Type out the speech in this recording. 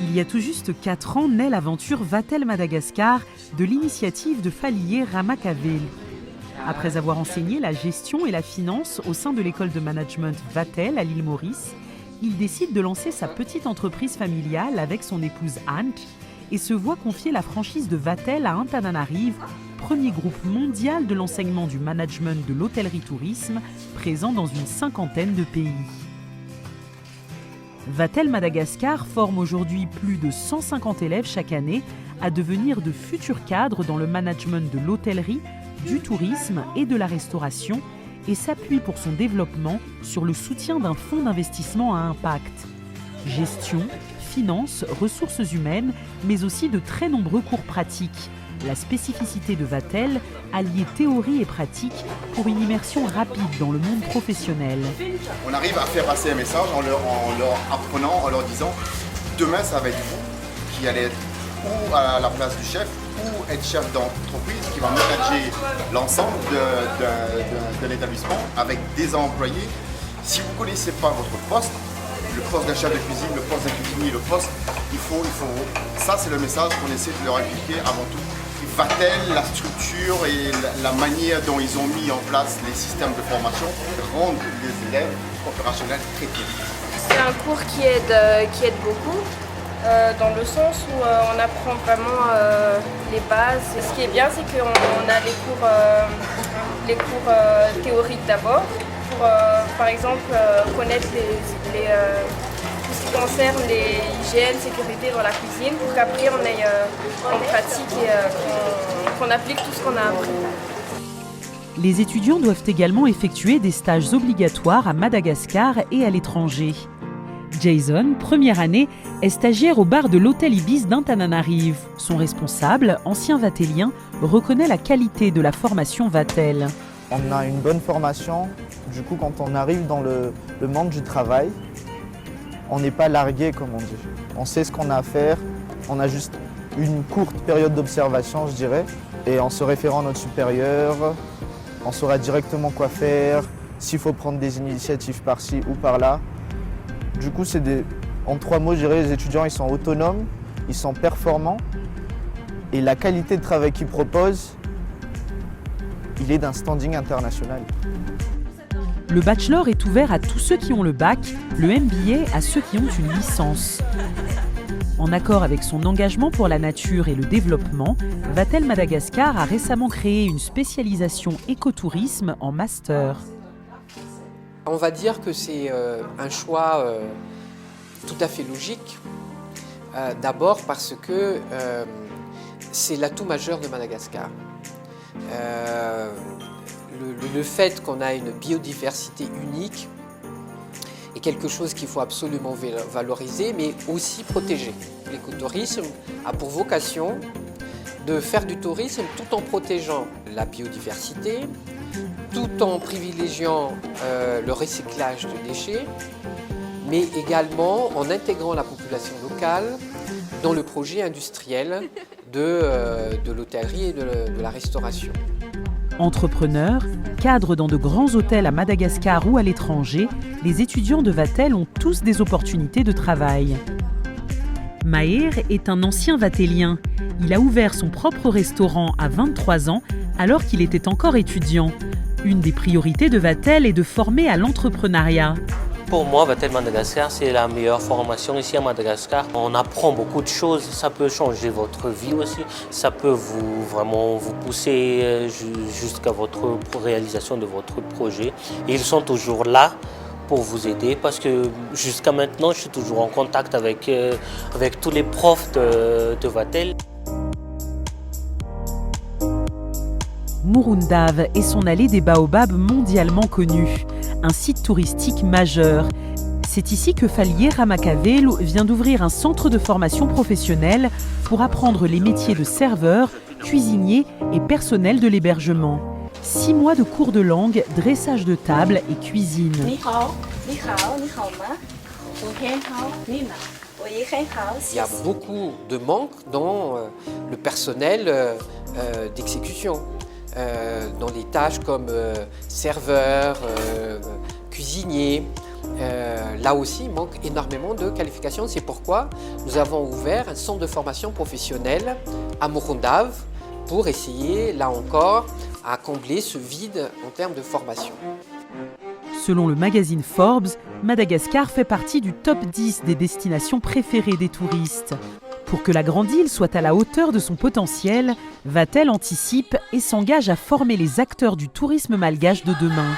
Il y a tout juste 4 ans naît l'aventure Vatel Madagascar de l'initiative de Falier Ramakaveli. Après avoir enseigné la gestion et la finance au sein de l'école de management Vatel à l'île Maurice, il décide de lancer sa petite entreprise familiale avec son épouse Anne et se voit confier la franchise de Vatel à Antananarive, premier groupe mondial de l'enseignement du management de l'hôtellerie-tourisme, présent dans une 50aine de pays. Vatel Madagascar forme aujourd'hui plus de 150 élèves chaque année à devenir de futurs cadres dans le management de l'hôtellerie, du tourisme et de la restauration et s'appuie pour son développement sur le soutien d'un fonds d'investissement à impact. Gestion, finance, ressources humaines, mais aussi de très nombreux cours pratiques. La spécificité de Vatel, allier théorie et pratique pour une immersion rapide dans le monde professionnel. On arrive à faire passer un message en leur apprenant, en leur disant demain ça va être vous qui allez être ou à la place du chef ou être chef d'entreprise qui va manager l'ensemble de l'établissement avec des employés. Si vous ne connaissez pas votre poste, le poste d'un chef de cuisine, le poste d'un cuisinier, ça c'est le message qu'on essaie de leur expliquer avant tout. Vatel, la structure et la manière dont ils ont mis en place les systèmes de formation rendent les élèves opérationnels très vite. C'est un cours qui aide beaucoup, dans le sens où on apprend vraiment les bases. Et ce qui est bien, c'est qu'on a les cours théoriques d'abord, pour par exemple connaître tout ce qui concerne les hygiènes, sécurité dans la cuisine, pour qu'après on aille en pratique et qu'on applique tout ce qu'on a appris. Les étudiants doivent également effectuer des stages obligatoires à Madagascar et à l'étranger. Jason, première année, est stagiaire au bar de l'hôtel Ibis d'Antananarive. Son responsable, ancien vatélien, reconnaît la qualité de la formation Vatel. On a une bonne formation, du coup quand on arrive dans le monde du travail, on n'est pas largué comme on dit. On sait ce qu'on a à faire, on a juste une courte période d'observation je dirais, et en se référant à notre supérieur, on saura directement quoi faire, s'il faut prendre des initiatives par-ci ou par-là. Du coup, en 3 mots, je dirais, les étudiants ils sont autonomes, ils sont performants et la qualité de travail qu'ils proposent, il est d'un standing international. Le bachelor est ouvert à tous ceux qui ont le bac, le MBA à ceux qui ont une licence. En accord avec son engagement pour la nature et le développement, Vatel Madagascar a récemment créé une spécialisation écotourisme en master. On va dire que c'est un choix tout à fait logique. D'abord parce que c'est l'atout majeur de Madagascar. Le fait qu'on a une biodiversité unique est quelque chose qu'il faut absolument valoriser, mais aussi protéger. L'écotourisme a pour vocation de faire du tourisme tout en protégeant la biodiversité, tout en privilégiant le recyclage de déchets, mais également en intégrant la population locale dans le projet industriel de l'hôtellerie et de la restauration. Entrepreneurs, cadres dans de grands hôtels à Madagascar ou à l'étranger, les étudiants de Vatel ont tous des opportunités de travail. Maher est un ancien vatélien. Il a ouvert son propre restaurant à 23 ans alors qu'il était encore étudiant. Une des priorités de Vatel est de former à l'entrepreneuriat. Pour moi, Vatel Madagascar, c'est la meilleure formation ici à Madagascar. On apprend beaucoup de choses, ça peut changer votre vie aussi, ça peut vraiment vous pousser jusqu'à votre réalisation de votre projet. Et ils sont toujours là pour vous aider parce que jusqu'à maintenant, je suis toujours en contact avec tous les profs de Vatel. Murundav est son allée des baobabs mondialement connue, un site touristique majeur. C'est ici que Falier Ramakaveli vient d'ouvrir un centre de formation professionnelle pour apprendre les métiers de serveur, cuisinier et personnel de l'hébergement. 6 mois de cours de langue, dressage de table et cuisine. Il y a beaucoup de manque dans le personnel d'exécution. Dans les tâches comme serveur, cuisinier. là aussi, il manque énormément de qualifications. C'est pourquoi nous avons ouvert un centre de formation professionnelle à Morondave pour essayer, là encore, à combler ce vide en termes de formation. Selon le magazine Forbes, Madagascar fait partie du top 10 des destinations préférées des touristes. Pour que la grande île soit à la hauteur de son potentiel, Vatel anticipe et s'engage à former les acteurs du tourisme malgache de demain.